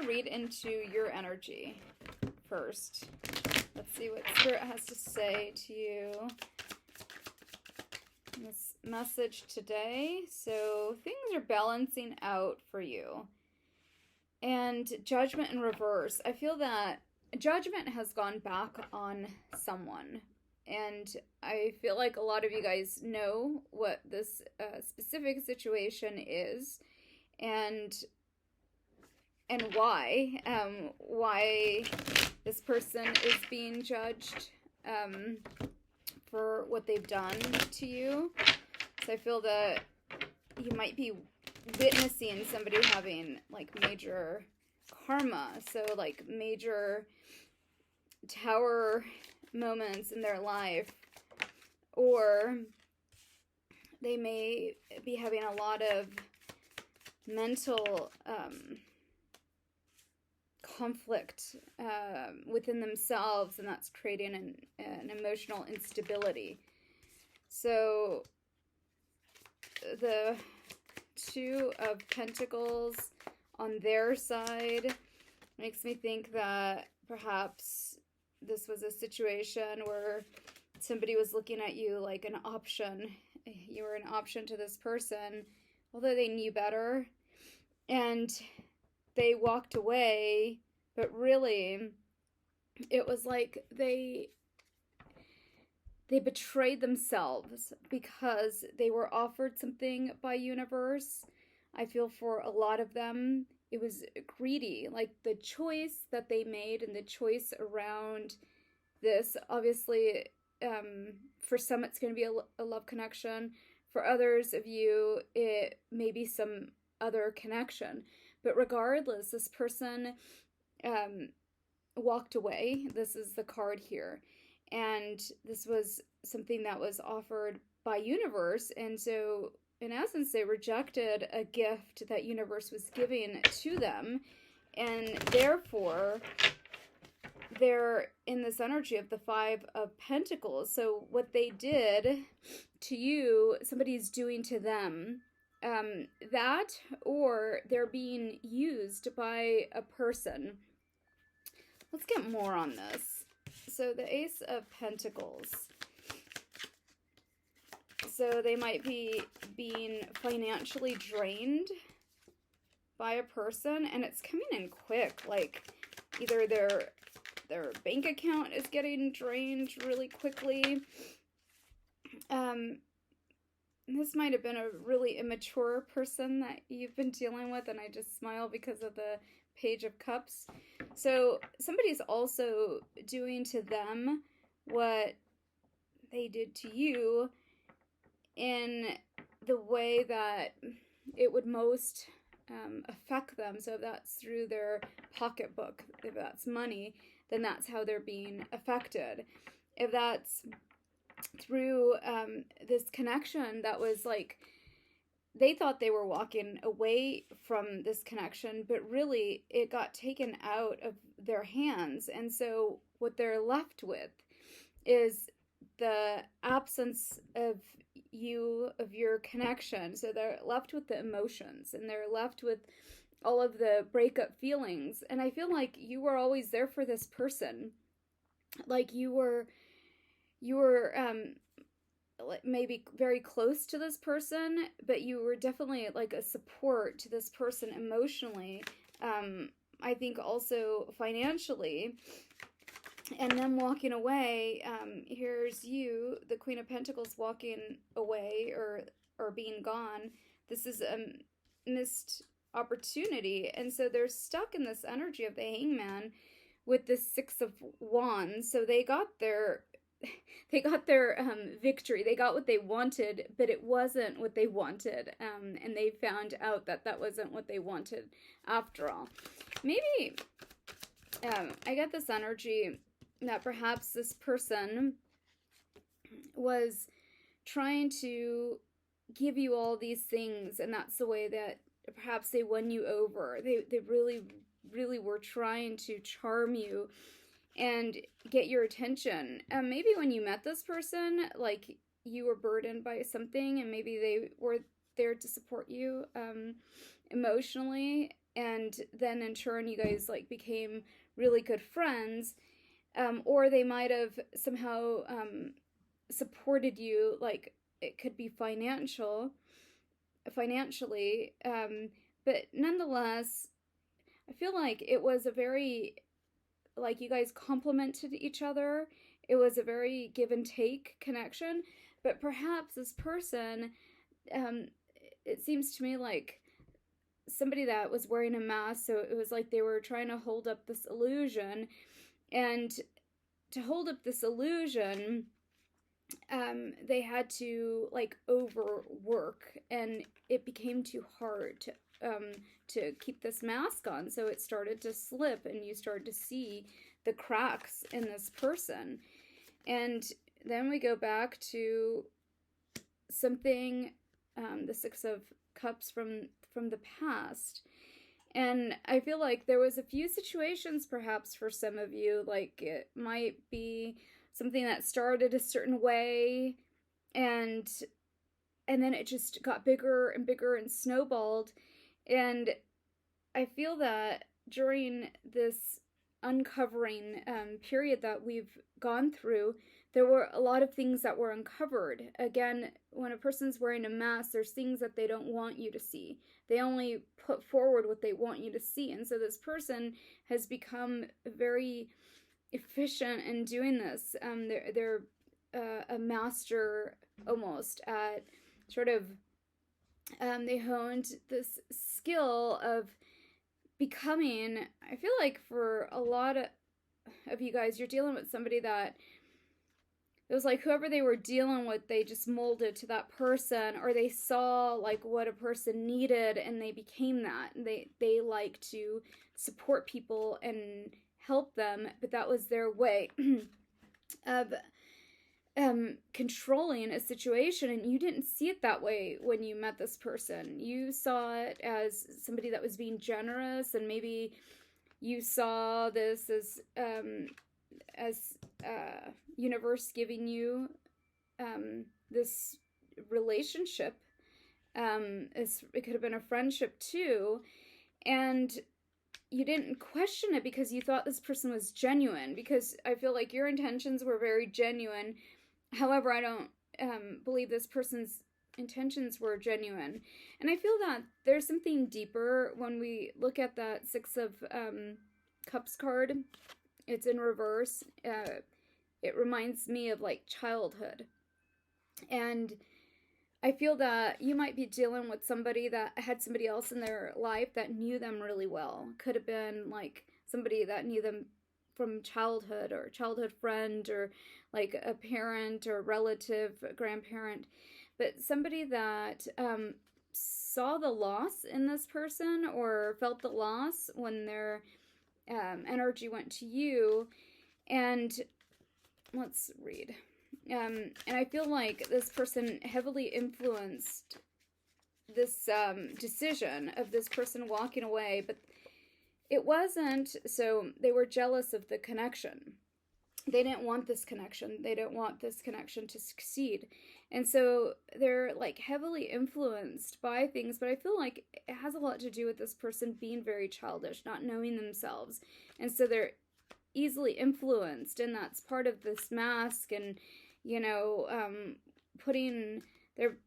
read into your energy first. Let's see what Spirit has to say to you in this message today. So things are balancing out for you. And Judgment in reverse. I feel that Judgment has gone back on someone. And I feel like a lot of you guys know what this specific situation is and why this person is being judged for what they've done to you. So I feel that you might be witnessing somebody having like major karma, so like major tower moments in their life, or they may be having a lot of mental conflict within themselves, and that's creating an emotional instability. So the Two of Pentacles on their side makes me think that perhaps this was a situation where somebody was looking at you like an option. You were an option to this person, although they knew better, and they walked away, but really it was like they betrayed themselves because they were offered something by universe. I feel for a lot of them, it was greedy. Like the choice that they made and the choice around this, obviously, for some it's going to be a love connection. For others of you, it may be some other connection. But regardless, this person walked away. This is the card here. And this was something that was offered by universe. And so, in essence, they rejected a gift that universe was giving to them. And therefore, they're in this energy of the Five of Pentacles. So what they did to you, somebody's doing to them. That, or they're being used by a person. Let's get more on this. So the Ace of Pentacles. So they might be being financially drained by a person, and it's coming in quick. Like either their bank account is getting drained really quickly. This might have been a really immature person that you've been dealing with, and I just smile because of the Page of Cups. So somebody's also doing to them what they did to you in the way that it would most affect them. So if that's through their pocketbook, if that's money, then that's how they're being affected. If that's through this connection that was like, they thought they were walking away from this connection, but really it got taken out of their hands. And so what they're left with is the absence of you, of your connection. So they're left with the emotions, and they're left with all of the breakup feelings. And I feel like you were always there for this person. Like you were maybe very close to this person, but you were definitely like a support to this person emotionally. I think also financially. And then walking away, here's you, the Queen of Pentacles, walking away or being gone. This is a missed opportunity. And so they're stuck in this energy of the Hangman with the Six of Wands. So they got their victory. They got what they wanted, but it wasn't what they wanted. And they found out that that wasn't what they wanted after all. Maybe I get this energy that perhaps this person was trying to give you all these things, and that's the way that perhaps they won you over. They really, really were trying to charm you and get your attention. Maybe when you met this person, like you were burdened by something, and maybe they were there to support you emotionally, and then in turn you guys like became really good friends, or they might have somehow supported you, like it could be financially, but nonetheless, I feel like it was a very, like, you guys complemented each other. It was a very give and take connection, but perhaps this person, it seems to me like somebody that was wearing a mask, so it was like they were trying to hold up this illusion, and to hold up this illusion, they had to like overwork, and it became too hard to keep this mask on, so it started to slip, and you started to see the cracks in this person. And then we go back to something, the Six of Cups from the past. And I feel like there was a few situations perhaps for some of you, like it might be something that started a certain way, and then it just got bigger and bigger and snowballed. And I feel that during this uncovering period that we've gone through, there were a lot of things that were uncovered. Again, when a person's wearing a mask, there's things that they don't want you to see. They only put forward what they want you to see. And so this person has become very efficient in doing this. They're a master almost at sort of, they honed this skill of becoming, I feel like for a lot of you guys, you're dealing with somebody that it was like whoever they were dealing with, they just molded to that person, or they saw like what a person needed and they became that. They like to support people and help them, but that was their way of controlling a situation, and you didn't see it that way when you met this person. You saw it as somebody that was being generous, and maybe you saw this as universe giving you this relationship. It could have been a friendship too, and you didn't question it because you thought this person was genuine, because I feel like your intentions were very genuine. However, I don't believe this person's intentions were genuine. And I feel that there's something deeper when we look at that Six of Cups card. It's in reverse. It reminds me of like childhood. And I feel that you might be dealing with somebody that had somebody else in their life that knew them really well. Could have been like somebody that knew them from childhood, or a childhood friend, or like a parent or relative, a grandparent. But somebody that saw the loss in this person, or felt the loss when their energy went to you. And let's read. And I feel like this person heavily influenced this decision of this person walking away, but it wasn't, so they were jealous of the connection. They didn't want this connection. They didn't want this connection to succeed. And so they're like heavily influenced by things, but I feel like it has a lot to do with this person being very childish, not knowing themselves. And so they're easily influenced, and that's part of this mask, and putting their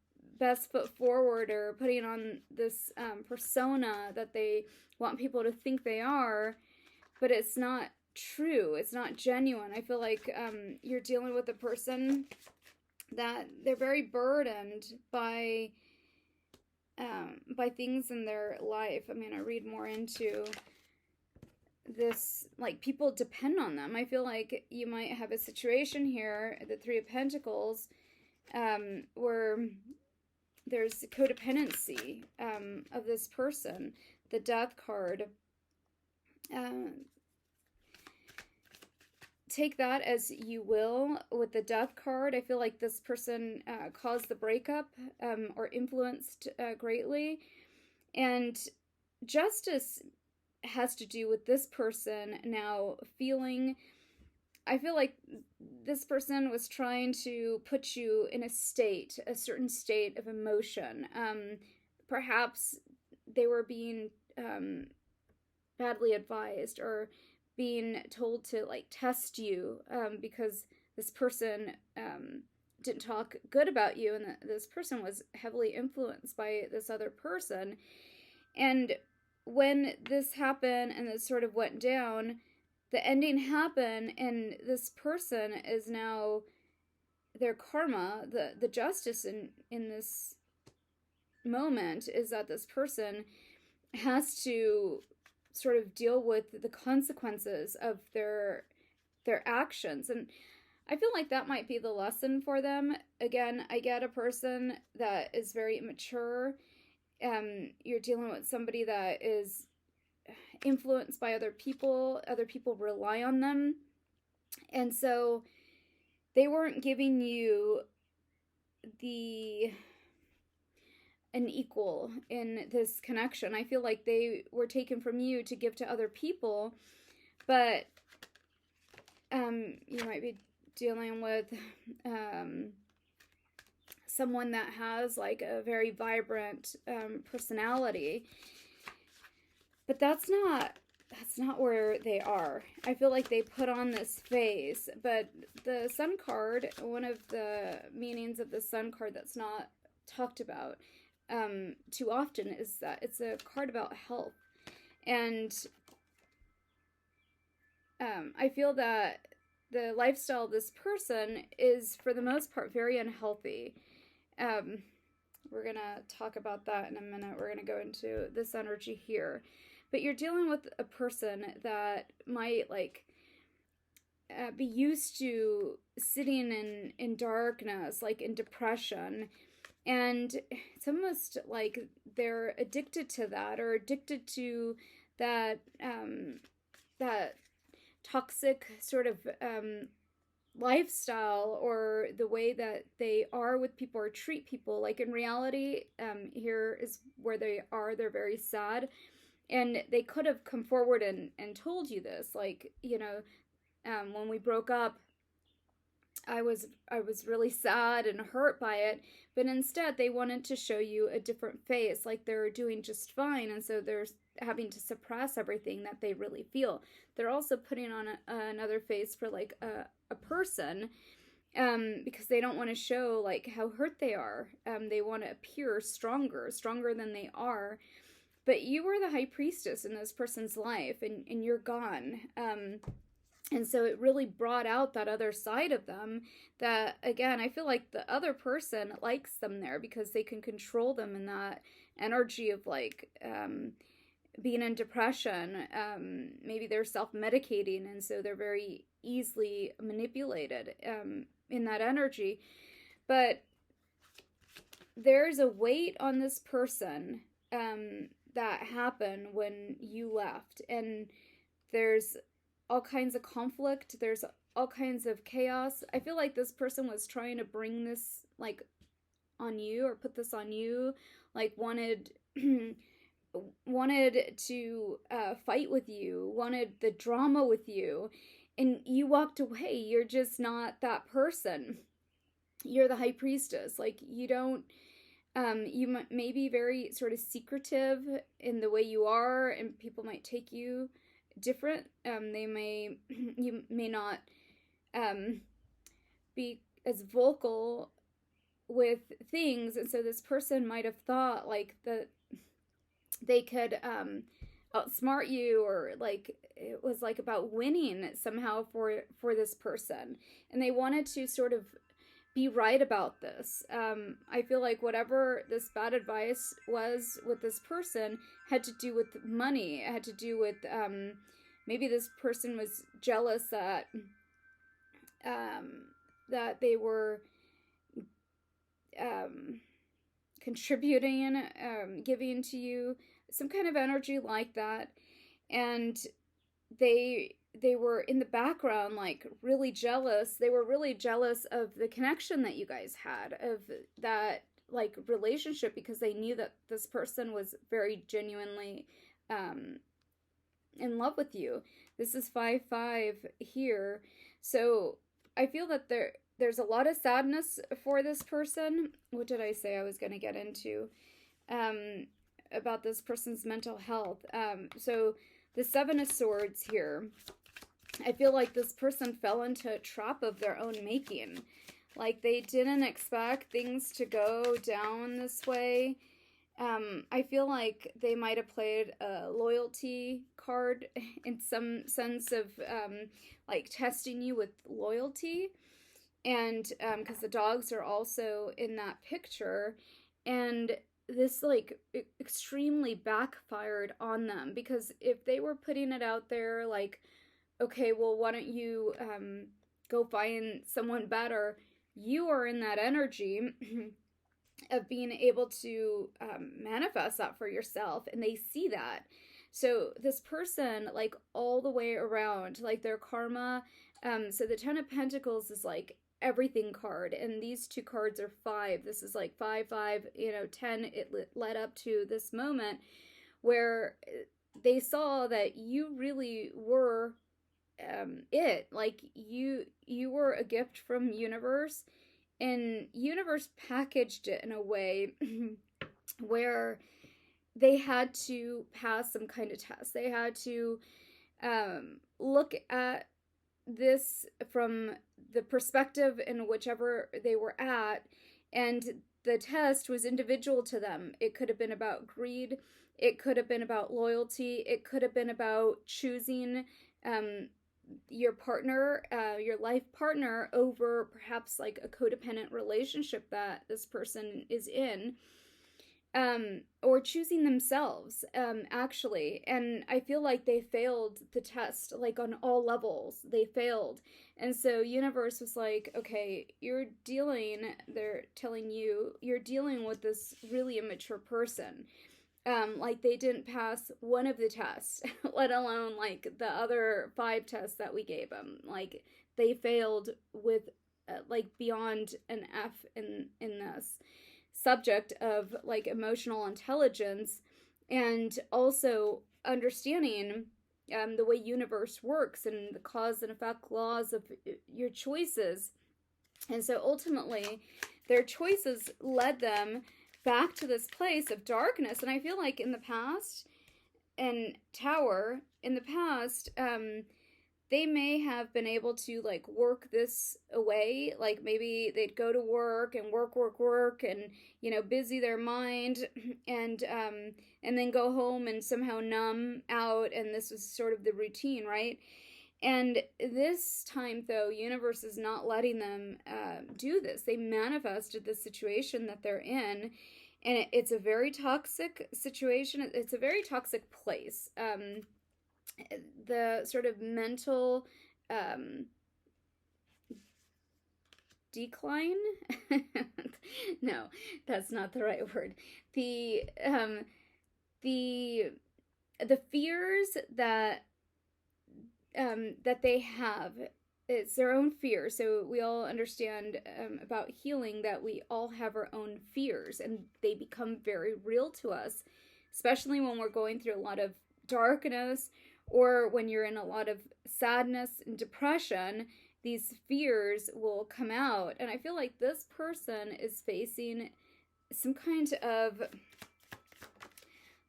best foot forward, or putting on this persona that they want people to think they are, but it's not true. It's not genuine. I feel like you're dealing with a person that they're very burdened by things in their life. I mean, I read more into this, like people depend on them. I feel like you might have a situation here, the Three of Pentacles, where there's codependency of this person. The Death card, take that as you will with the Death card. I feel like this person caused the breakup, or influenced greatly, and justice has to do with this person now feeling, I feel like this person was trying to put you in a certain state of emotion. Perhaps they were being badly advised, or being told to like test you, because this person didn't talk good about you, and this person was heavily influenced by this other person. And when this happened and this sort of went down, the ending happened, and this person is now, their karma, the justice in this moment is that this person has to sort of deal with the consequences of their actions. And I feel like that might be the lesson for them. Again, I get a person that is very immature. You're dealing with somebody that is influenced by other people rely on them, and so they weren't giving you an equal in this connection. I feel like they were taken from you to give to other people, but you might be dealing with someone that has like a very vibrant personality, but that's not where they are. I feel like they put on this face, but the Sun card, one of the meanings of the Sun card that's not talked about too often, is that it's a card about health. And I feel that the lifestyle of this person is, for the most part, very unhealthy. We're going to talk about that in a minute. We're going to go into this energy here. But you're dealing with a person that might, like, be used to sitting in darkness, like in depression. And it's almost like they're addicted to that, or addicted to that, that toxic sort of lifestyle, or the way that they are with people or treat people. Like in reality, here is where they are. They're very sad. And they could have come forward and told you this. Like, you know, when we broke up, I was really sad and hurt by it, but instead they wanted to show you a different face, like they're doing just fine, and so they're having to suppress everything that they really feel. They're also putting on another face for like a person, because they don't want to show like how hurt they are. They want to appear stronger than they are. But you were the high priestess in this person's life, and you're gone. And so it really brought out that other side of them that, again, I feel like the other person likes them there because they can control them in that energy of like being in depression. Maybe they're self-medicating, and so they're very easily manipulated in that energy. But there's a weight on this person that happened when you left, and there's all kinds of conflict, there's all kinds of chaos. I feel like this person was trying to bring this like on you, or put this on you, like wanted to fight with you, wanted the drama with you, and you walked away. You're just not that person. You're the high priestess. Like, you don't you may be very sort of secretive in the way you are, and people might take you different. You may not be as vocal with things, and so this person might have thought like that they could outsmart you, or like it was like about winning somehow for this person, and they wanted to sort of be right about this. I feel like whatever this bad advice was with this person had to do with money. It had to do with maybe this person was jealous that that they were contributing, giving to you, some kind of energy like that, and they were in the background, like really jealous. They were really jealous of the connection that you guys had, of that like relationship, because they knew that this person was very genuinely in love with you. This is 5-5 here. So I feel that there's a lot of sadness for this person. What did I say I was going to get into? about this person's mental health. So the Seven of Swords here, I feel like this person fell into a trap of their own making. Like they didn't expect things to go down this way. I feel like they might have played a loyalty card in some sense of like testing you with loyalty. And because the dogs are also in that picture. And this like extremely backfired on them, because if they were putting it out there like, okay, well, why don't you go find someone better? You are in that energy of being able to manifest that for yourself, and they see that. So this person, like all the way around, like their karma, so the Ten of Pentacles is like everything card, and these two cards are 5. This is like 5, 5, 10. It led up to this moment where they saw that you really were like you were a gift from universe, and universe packaged it in a way where they had to pass some kind of test. They had to look at this from the perspective in whichever they were at, and the test was individual to them. It could have been about greed, it could have been about loyalty, it could have been about choosing your partner, your life partner, over perhaps like a codependent relationship that this person is in, or choosing themselves, actually. And I feel like they failed the test, like on all levels, they failed. And so universe was like, okay, they're telling you, you're dealing with this really immature person. Like they didn't pass one of the tests, let alone like the other 5 tests that we gave them. Like they failed with like beyond an F in this subject of like emotional intelligence, and also understanding the way universe works and the cause and effect laws of your choices. And so ultimately their choices led them back to this place of darkness. And I feel like in the past, and Tower, in the past, they may have been able to like work this away. Like maybe they'd go to work and work and busy their mind, and then go home and somehow numb out, and this was sort of the routine, right? And this time, though, universe is not letting them do this. They manifested the situation that they're in, and it's a very toxic situation. It's a very toxic place. The sort of mental decline? No, that's not the right word. The fears that they have, it's their own fear. So we all understand about healing that we all have our own fears, and they become very real to us, especially when we're going through a lot of darkness, or when you're in a lot of sadness and depression. These fears will come out. And I feel like this person is facing some kind of,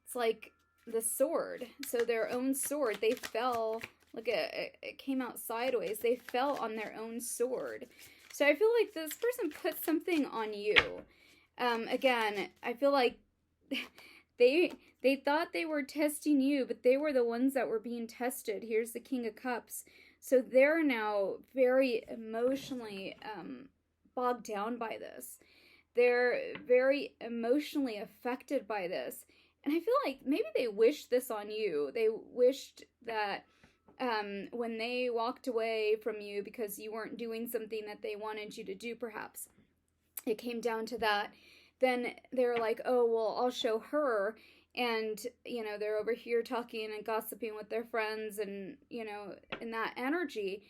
it's like the sword. So their own sword, they fell. Look at it, it came out sideways. They fell on their own sword. So I feel like this person put something on you. Again, I feel like they thought they were testing you, but they were the ones that were being tested. Here's the King of Cups. So they're now very emotionally bogged down by this. They're very emotionally affected by this. And I feel like maybe they wished this on you. They wished that when they walked away from you because you weren't doing something that they wanted you to do, perhaps it came down to that, then they're like, oh, well, I'll show her. And, they're over here talking and gossiping with their friends and, in that energy.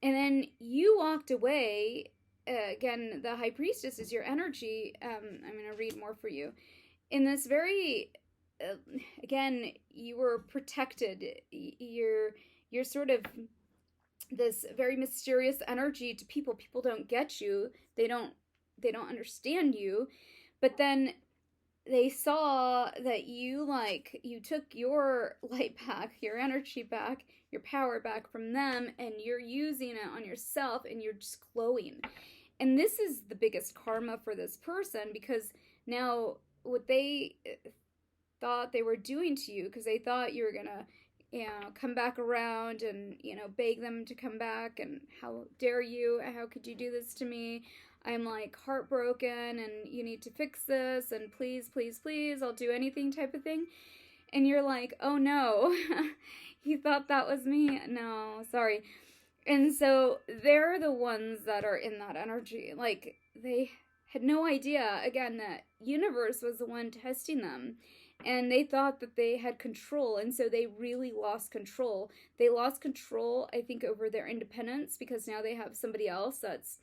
And then you walked away. Again, the High Priestess is your energy. I'm going to read more for you. In this very, again, you were protected. You're sort of this very mysterious energy to people. People don't get you. They don't understand you. But then they saw that you took your light back, your energy back, your power back from them, and you're using it on yourself, and you're just glowing. And this is the biggest karma for this person, because now what they thought they were doing to you, because they thought you were gonna, come back around and, beg them to come back, and how dare you, how could you do this to me? I'm like heartbroken, and you need to fix this, and please, please, please, I'll do anything type of thing. And you're like, oh no, you thought that was me? No, sorry. And so they're the ones that are in that energy. Like, they had no idea, again, that universe was the one testing them. And they thought that they had control, and so they really lost control. They lost control, I think, over their independence, because now they have somebody else that's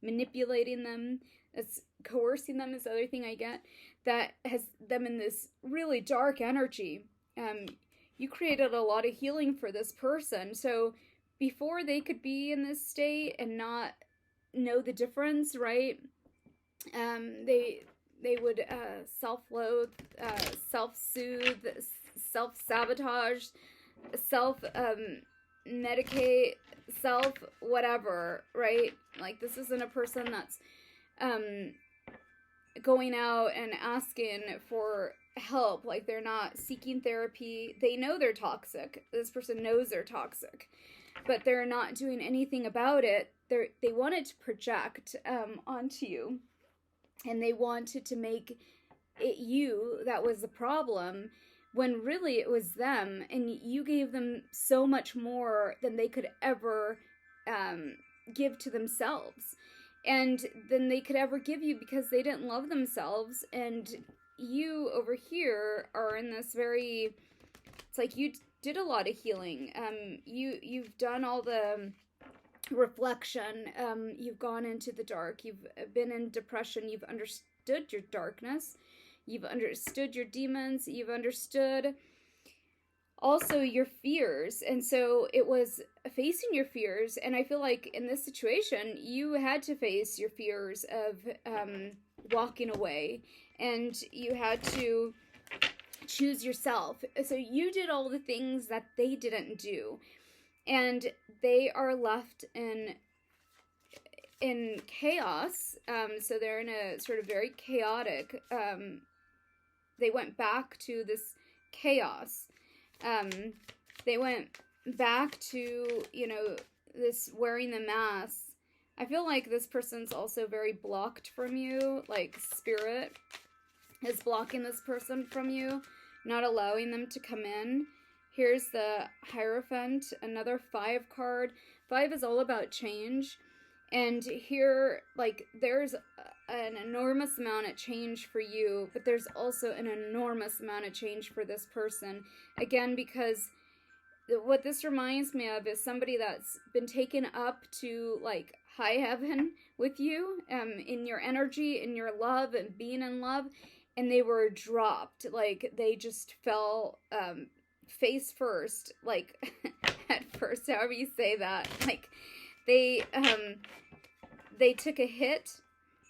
manipulating them, that's coercing them, is the other thing I get, that has them in this really dark energy. You created a lot of healing for this person, so before they could be in this state and not know the difference, right? They would self-loathe, self-soothe, self-sabotage, self-medicate, self-whatever, right? Like, this isn't a person that's going out and asking for help. Like, they're not seeking therapy. They know they're toxic. This person knows they're toxic, but they're not doing anything about it. They wanted to project onto you, and they wanted to make it you that was the problem, when really it was them, and you gave them so much more than they could ever give to themselves, and than they could ever give you, because they didn't love themselves. And you over here are in this very, it's like you did a lot of healing. You've done all the reflection, you've gone into the dark, you've been in depression, you've understood your darkness, you've understood your demons, you've understood also your fears. And so it was facing your fears, and I feel like in this situation you had to face your fears of walking away, and you had to choose yourself. So you did all the things that they didn't do, and they are left in chaos. So they're in a sort of very chaotic, they went back to this chaos. They went back to, this wearing the mask. I feel like this person's also very blocked from you, like spirit is blocking this person from you, not allowing them to come in. Here's the Hierophant, another 5 card. 5 is all about change. And here, like, there's an enormous amount of change for you, but there's also an enormous amount of change for this person. Again, because what this reminds me of is somebody that's been taken up to, like, high heaven with you, in your energy, in your love, and being in love, and they were dropped. Like, they just fell, face first, like, at first, however you say that, like, they took a hit.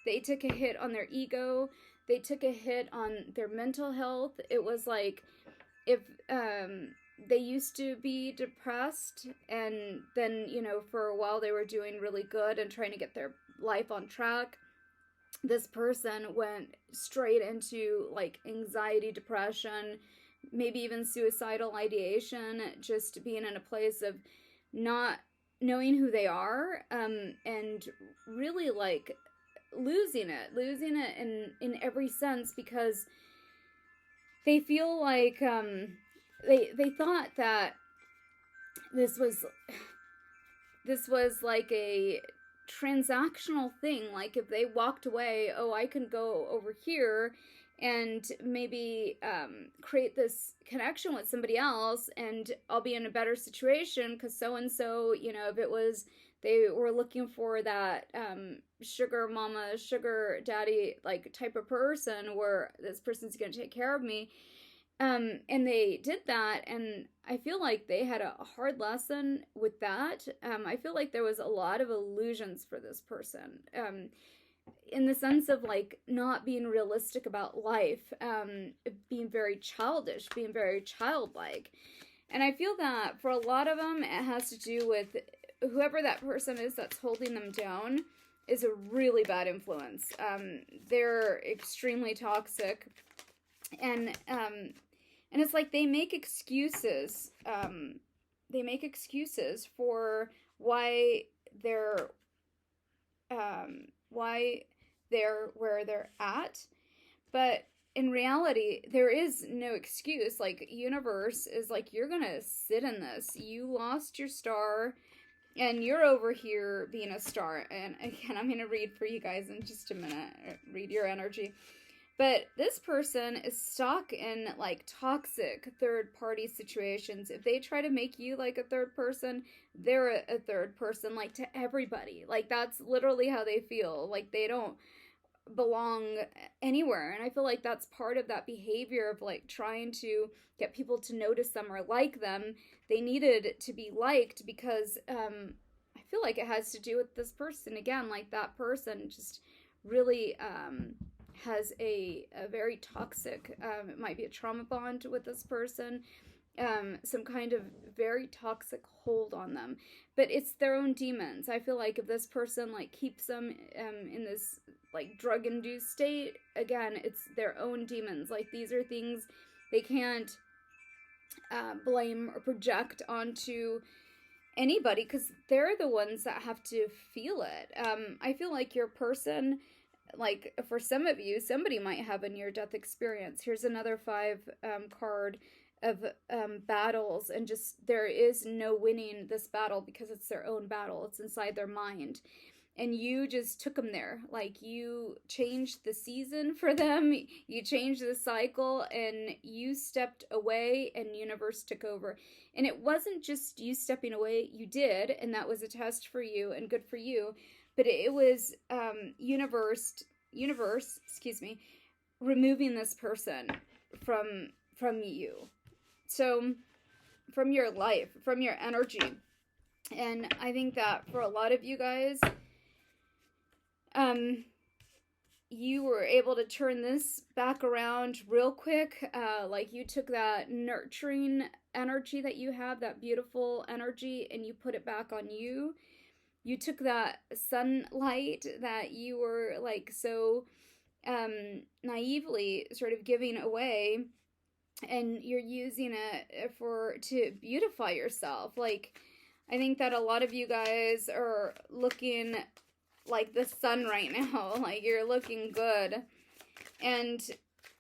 They took a hit on their ego. They took a hit on their mental health. It was like, if they used to be depressed, and then, for a while they were doing really good and trying to get their life on track. This person went straight into, like, anxiety, depression, maybe even suicidal ideation, just being in a place of not knowing who they are, and really, like, losing it in every sense, because they feel like, they thought that this was like a transactional thing. Like, if they walked away, oh, I can go over here and maybe create this connection with somebody else, and I'll be in a better situation, because so-and-so, if it was, they were looking for that sugar mama, sugar daddy, like, type of person, where this person's going to take care of me. And they did that, and I feel like they had a hard lesson with that. I feel like there was a lot of illusions for this person. in the sense of like not being realistic about life, being very childish, being very childlike. And I feel that for a lot of them, it has to do with whoever that person is that's holding them down is a really bad influence. They're extremely toxic, and it's like they make excuses. They make excuses for why they're where they're at, but in reality, there is no excuse. Like, universe is like, you're gonna sit in this. You lost your star, and you're over here being a star. And again, I'm gonna read for you guys in just a minute, read your energy. But this person is stuck in like toxic third party situations. If they try to make you like a third person, they're a third person, like, to everybody. Like, that's literally how they feel. Like, they don't belong anywhere. And I feel like that's part of that behavior of like trying to get people to notice them or like them. They needed to be liked because I feel like it has to do with this person. Again, like, that person just really has a very toxic, it might be a trauma bond with this person, some kind of very toxic hold on them. But it's their own demons. I feel like if this person like keeps them in this like drug-induced state, again, it's their own demons. Like, these are things they can't blame or project onto anybody because they're the ones that have to feel it. I feel like your person, like, for some of you, somebody might have a near-death experience. Here's another 5 card of battles, and just there is no winning this battle because it's their own battle. It's inside their mind. And you just took them there. Like, you changed the season for them. You changed the cycle, and you stepped away, and universe took over. And it wasn't just you stepping away. You did, and that was a test for you and good for you. But it was universe, removing this person from you. So, from your life, from your energy. And I think that for a lot of you guys, you were able to turn this back around real quick. Like, you took that nurturing energy that you have, that beautiful energy, and you put it back on you. You took that sunlight that you were like so naively sort of giving away, and you're using it to beautify yourself. Like, I think that a lot of you guys are looking like the sun right now. Like, you're looking good, and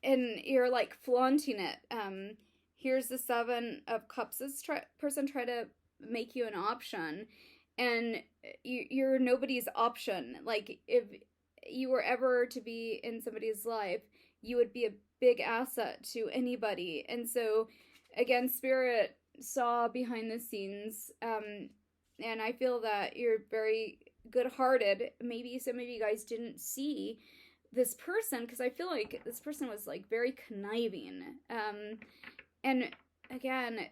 you're like flaunting it. Here's the 7 of Cups. This person try to make you an option, and you're nobody's option. Like, if you were ever to be in somebody's life, you would be a big asset to anybody. And so, again, Spirit saw behind the scenes, and I feel that you're very good-hearted. Maybe some of you guys didn't see this person, because I feel like this person was like very conniving. And again,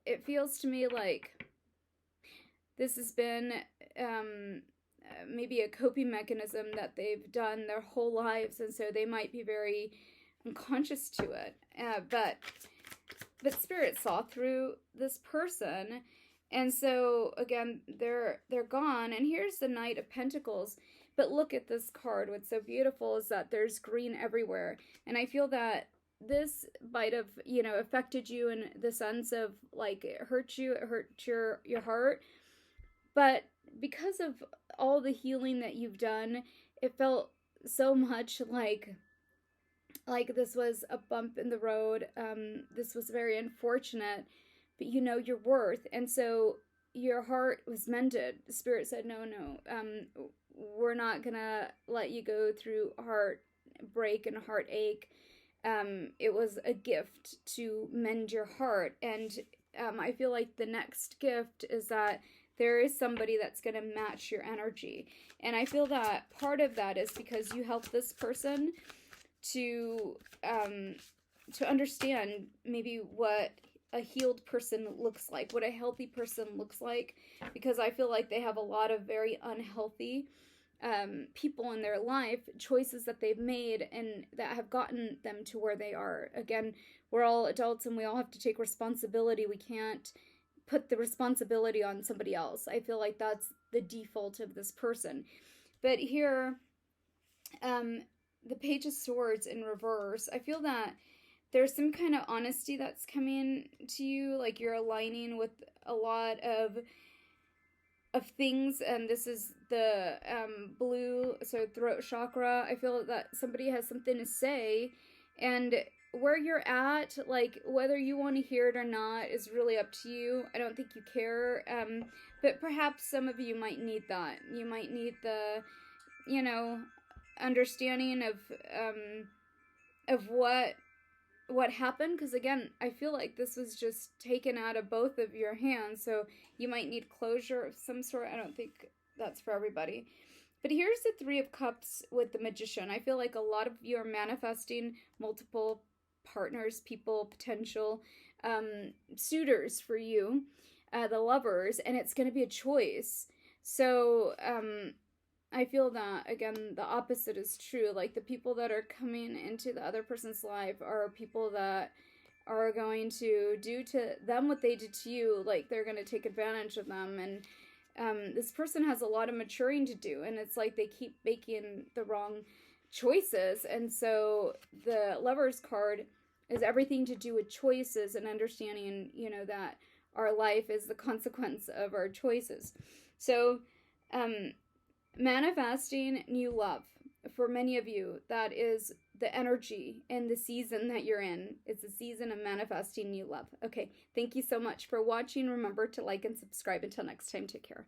it feels to me like this has been maybe a coping mechanism that they've done their whole lives, and so they might be very unconscious to it. But Spirit saw through this person, and so again, they're gone. And here's the Knight of Pentacles. But look at this card. What's so beautiful is that there's green everywhere, and I feel that this might have, affected you in the sense of like it hurt you, it hurt your heart. But because of all the healing that you've done, it felt so much like this was a bump in the road. This was very unfortunate, but you know your worth. And so your heart was mended. Spirit said, no, we're not gonna let you go through heartbreak and heartache. It was a gift to mend your heart. And I feel like the next gift is that there is somebody that's going to match your energy. And I feel that part of that is because you helped this person to understand maybe what a healed person looks like, what a healthy person looks like, because I feel like they have a lot of very unhealthy people in their life, choices that they've made and that have gotten them to where they are. Again, we're all adults and we all have to take responsibility. We can't put the responsibility on somebody else. I feel like that's the default of this person. But here, the Page of Swords in reverse, I feel that there's some kind of honesty that's coming to you, like you're aligning with a lot of things, and this is the blue, so throat chakra. I feel that somebody has something to say, and where you're at, like whether you want to hear it or not is really up to you. I don't think you care, but perhaps some of you might need that. You might need the, you know, understanding of what happened, because again, I feel like this was just taken out of both of your hands, so you might need closure of some sort. I don't think that's for everybody. But here's the Three of Cups with the Magician. I feel like a lot of you are manifesting multiple partners, people, potential suitors for you, the lovers, and it's going to be a choice. So I feel that, again, the opposite is true. Like, the people that are coming into the other person's life are people that are going to do to them what they did to you. Like, they're going to take advantage of them. And this person has a lot of maturing to do. And it's like they keep making the wrong choices. And so the Lover's card is everything to do with choices and understanding, you know, that our life is the consequence of our choices. So, manifesting new love. For many of you, that is the energy and the season that you're in. It's a season of manifesting new love. Okay, thank you so much for watching. Remember to like and subscribe. Until next time, take care.